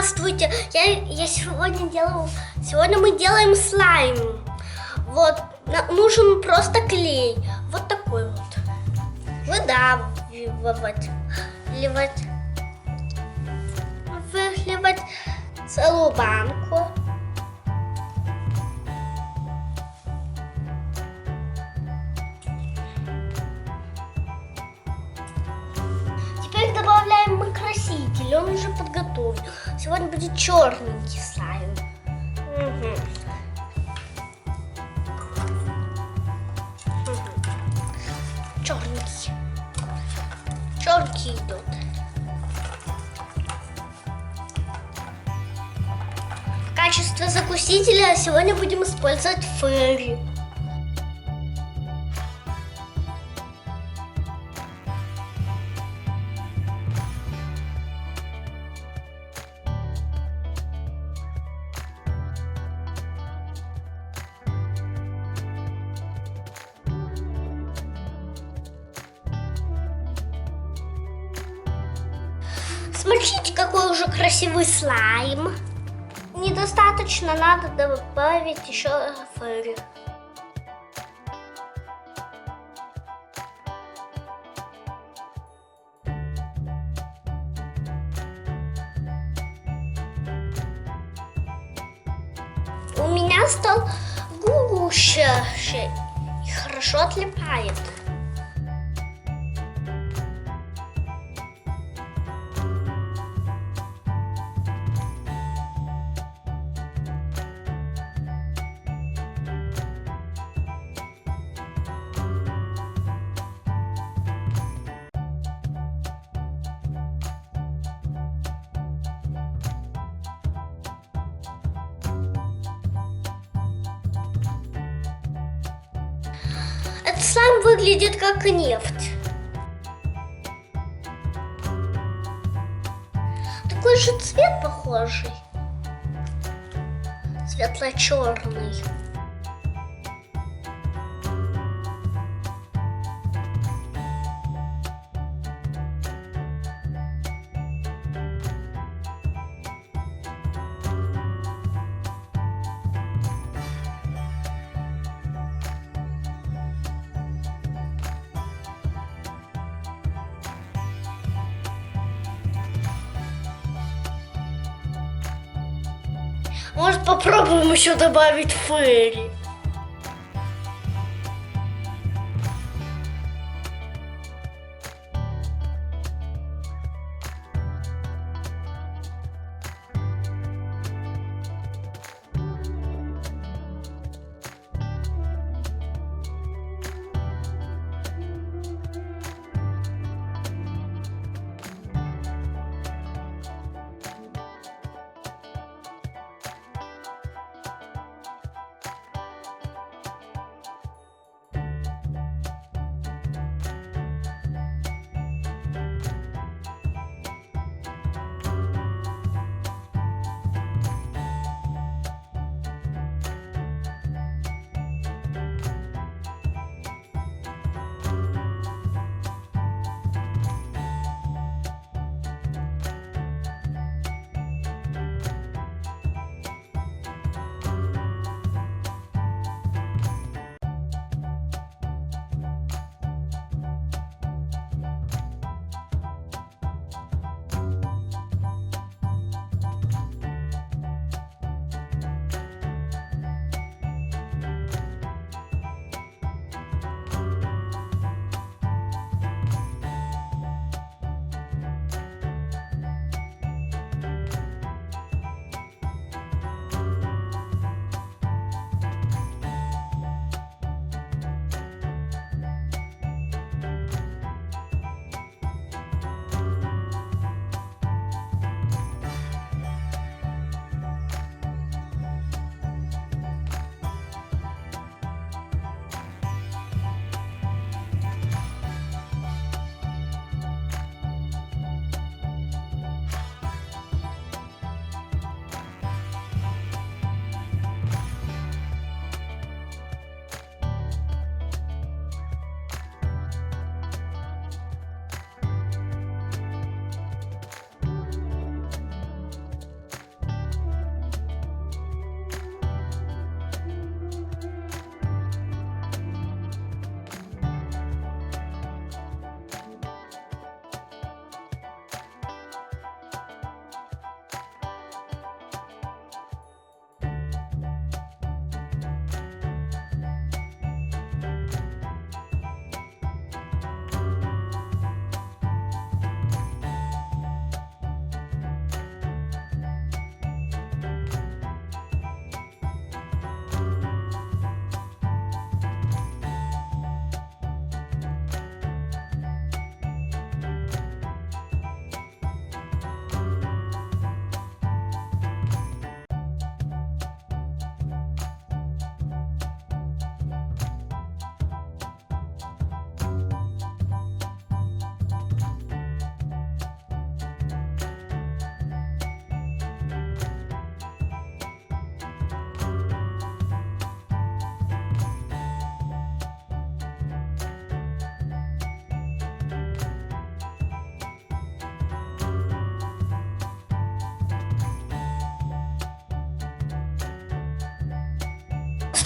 Здравствуйте! Сегодня мы делаем слайм. Вот, нужен просто клей. Вот такой вот. Выдавливать. Выхлебать целую банку. Теперь добавляем мы краситель, он уже подготовлен. Сегодня будет черненький слайм. Черненький. Черненький идет. В качестве закусителя сегодня будем использовать фейри. Смотрите, какой уже красивый слайм. Недостаточно, надо добавить еще фейри. У меня стал гуще и хорошо отлипает. Этот слайм выглядит как нефть. Такой же цвет похожий. Светло-черный. Может, попробуем еще добавить фейри?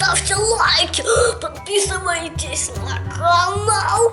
ставьте лайки, подписывайтесь на канал.